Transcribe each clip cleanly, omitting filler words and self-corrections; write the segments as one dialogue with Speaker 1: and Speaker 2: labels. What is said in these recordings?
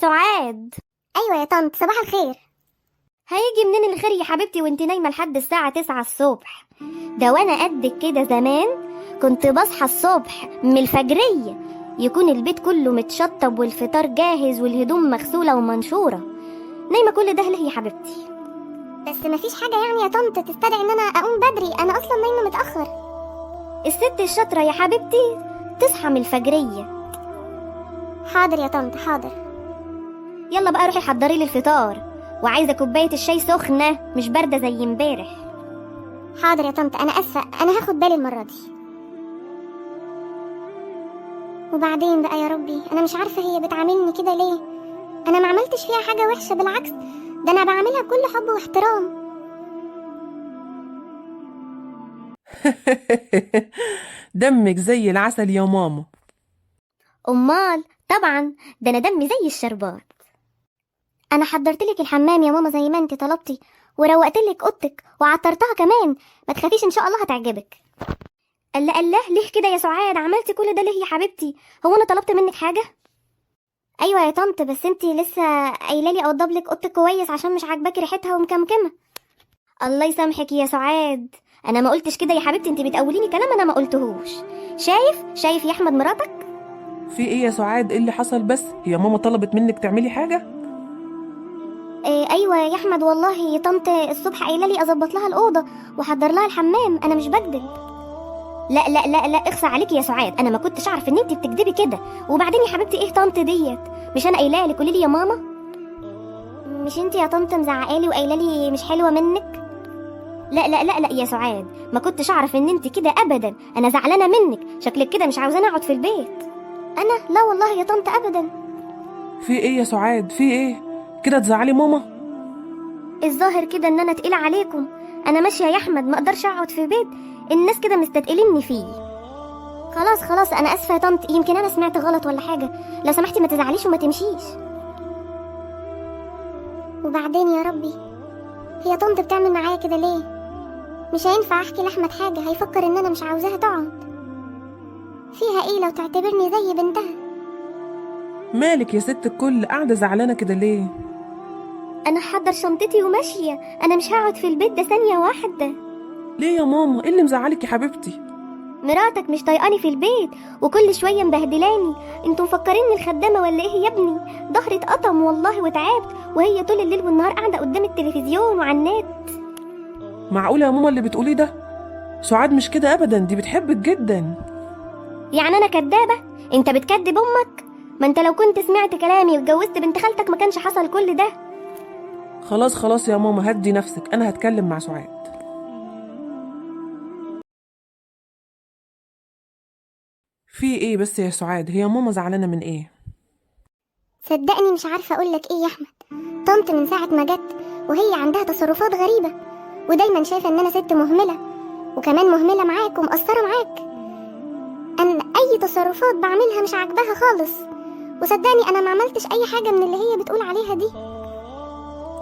Speaker 1: سعاد.
Speaker 2: ايوه يا طنط، صباح الخير.
Speaker 1: هيجي منين الخير يا حبيبتي وانت نايمه لحد الساعه 9 الصبح؟ ده وانا قدك كده زمان كنت بصحى الصبح من الفجريه، يكون البيت كله متشطب والفطار جاهز والهدوم مغسوله ومنشوره. نايمه كل ده ليه يا حبيبتي؟
Speaker 2: بس مفيش حاجه يعني يا طنط تستدعي ان انا اقوم بدري، انا اصلا نايمه متاخر.
Speaker 1: الست الشاطره يا حبيبتي تصحى من الفجريه.
Speaker 2: حاضر يا طنط حاضر.
Speaker 1: يلا بقى روحي حضري لي الفطار، وعايزه كوبايه الشاي سخنه مش بارده زي امبارح.
Speaker 2: حاضر يا طنط، انا اسفه، انا هاخد بالي المره دي. وبعدين بقى يا ربي، انا مش عارفه هي بتعاملني كده ليه. انا ما عملتش فيها حاجه وحشه، بالعكس ده انا بعملها بكل حب واحترام.
Speaker 3: دمك زي العسل يا ماما.
Speaker 1: امال طبعا، ده انا دمي زي الشربات.
Speaker 2: انا حضرتلك الحمام يا ماما زي ما انت طلبتي، وروقتلك اوضتك وعطرتها كمان، ما تخافيش ان شاء الله هتعجبك.
Speaker 1: الله الله، ليه كده يا سعاد؟ عملتي كل ده ليه يا حبيبتي؟ هو انا طلبت منك حاجه؟
Speaker 2: ايوه يا طنط، بس انت لسه قايله لي اوضب لك اوضتك كويس عشان مش عاجباكي ريحتها ومكمكمه.
Speaker 1: الله يسامحك يا سعاد، انا ما قلتش كده يا حبيبتي، انت بتقوليني كلام انا ما قلتهوش. شايف يا احمد مراتك؟
Speaker 3: في ايه يا سعاد؟ ايه اللي حصل بس؟ هي ماما طلبت منك تعملي حاجة؟
Speaker 2: ايوه يا احمد، والله يا طنط الصبح قايله لي اظبط لها الاوضه واحضر لها الحمام، انا مش بكدب.
Speaker 1: لا لا لا لا، اخصى عليكي يا سعاد، انا ما كنتش اعرف ان انت بتكدبي كده. وبعدين يا حبيبتي ايه طنط ديت؟ مش انا قايله لك قولي لي يا ماما؟
Speaker 2: مش انت يا طنط مزعقالي وقايله لي مش حلوه منك؟
Speaker 1: لا لا لا لا يا سعاد، ما كنتش اعرف ان انت كده ابدا، انا زعلانه منك، شكلك كده مش عاوزاني اقعد في البيت.
Speaker 2: انا لا والله يا طنط ابدا.
Speaker 3: في ايه يا سعاد؟ في ايه كده تزعلي ماما؟
Speaker 1: الظاهر كده ان انا تقيله عليكم، انا ماشيه يا احمد، ما اقدرش اقعد في بيت الناس كده مستتقليني فيه.
Speaker 2: خلاص انا اسفه يا طنط، يمكن انا سمعت غلط ولا حاجه، لو سمحتي ما تزعليش وما تمشيش. وبعدين يا ربي، هي طنط بتعمل معايا كده ليه؟ مش هينفع احكي لاحمد حاجه، هيفكر ان انا مش عاوزاها تقعد. فيها ايه لو تعتبرني زي بنتها؟
Speaker 3: مالك يا ست الكل قاعدة زعلانة كده ليه؟
Speaker 1: انا هحضر شنطتي وماشيه، انا مش هقعد في البيت ده ثانيه واحده.
Speaker 3: ليه يا ماما؟ ايه اللي مزعلك يا حبيبتي؟
Speaker 1: مراتك مش طايقاني في البيت وكل شويه مبهدلاني، انتوا مفكريني الخدامه ولا ايه يا ابني؟ ظهري اتقطم والله وتعبت، وهي طول الليل والنهار قاعده قدام التلفزيون وعلى النت.
Speaker 3: معقولة يا ماما اللي بتقوليه ده؟ سعاد مش كده ابدا، دي بتحبك جدا.
Speaker 1: يعني انا كدابه؟ انت بتكدب امك؟ ما انت لو كنت سمعت كلامي واتجوزت بنت خالتك ما كانش حصل كل ده.
Speaker 3: خلاص يا ماما، هدي نفسك، انا هتكلم مع سعاد. في ايه بس يا سعاد؟ هي ماما زعلانة من ايه؟
Speaker 2: صدقني مش عارفه اقولك ايه يا احمد، طنط من ساعه ما جت وهي عندها تصرفات غريبه، ودايما شايفه ان انا ست مهمله، وكمان مهمله معاك ومقصره معاك. ان اي تصرفات بعملها مش عاجباها خالص، وصدقني انا ما عملتش اي حاجه من اللي هي بتقول عليها دي.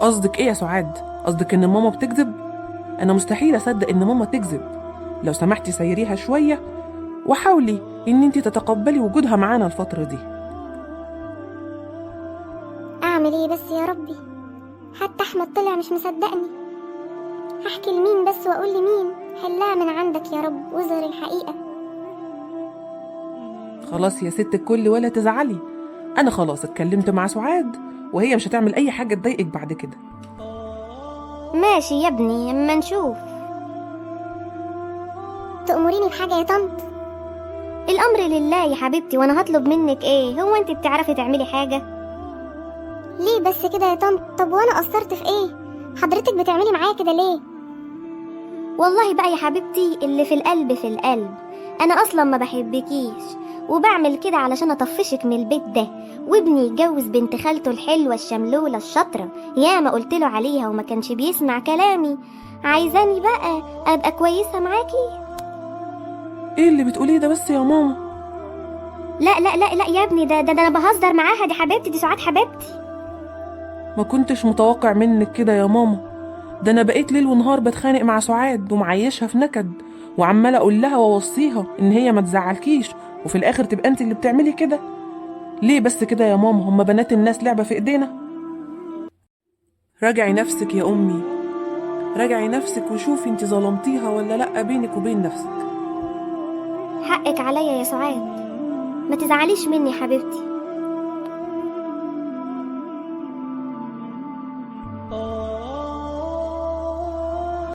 Speaker 3: قصدك ايه يا سعاد؟ قصدك ان ماما بتكذب؟ انا مستحيل اصدق ان ماما تكذب. لو سمحتي سيريها شويه وحاولي ان انت تتقبلي وجودها معانا الفتره دي.
Speaker 2: اعمل ايه بس يا ربي؟ حتى احمد طلع مش مصدقني. هحكي لمين بس واقول لمين؟ حلها من عندك يا رب واظهر الحقيقه.
Speaker 3: خلاص يا ست الكل ولا تزعلي، انا خلاص اتكلمت مع سعاد وهي مش هتعمل اي حاجه تضايقك بعد كده.
Speaker 1: ماشي يا ابني اما نشوف.
Speaker 2: تأمريني بحاجه يا طنط؟
Speaker 1: الامر لله يا حبيبتي، وانا هطلب منك ايه؟ هو انت بتعرفي تعملي حاجه؟
Speaker 2: ليه بس كده يا طنط؟ طب وانا قصرت في ايه؟ حضرتك بتعملي معايا كده ليه؟
Speaker 1: والله بقى يا حبيبتي اللي في القلب في القلب، انا اصلا ما بحبكيش وبعمل كده علشان اطفشك من البيت ده، وابني يتجوز بنت خالته الحلوه الشملوله الشاطره، يا ما قلتله عليها وما كانش بيسمع كلامي. عايزاني بقى ابقى كويسه معاكي؟
Speaker 3: ايه اللي بتقوليه ده بس يا ماما؟
Speaker 1: لا لا لا لا يا ابني، ده انا بهزر معاها، دي حبيبتي، دي سعاد حبيبتي.
Speaker 3: ما كنتش متوقع منك كده يا ماما، ده انا بقيت ليل ونهار بتخانق مع سعاد ومعيشها في نكد، وعماله اقول لها واوصيها ان هي ما تزعلكيش، وفي الاخر تبقى انت اللي بتعملي كده. ليه بس كده يا ماما؟ هما بنات الناس لعبة في ايدينا؟ راجعي نفسك يا امي، راجعي نفسك وشوفي انت ظلمتيها ولا لا بينك وبين نفسك.
Speaker 1: حقك عليا يا سعاد، ما تزعليش مني حبيبتي،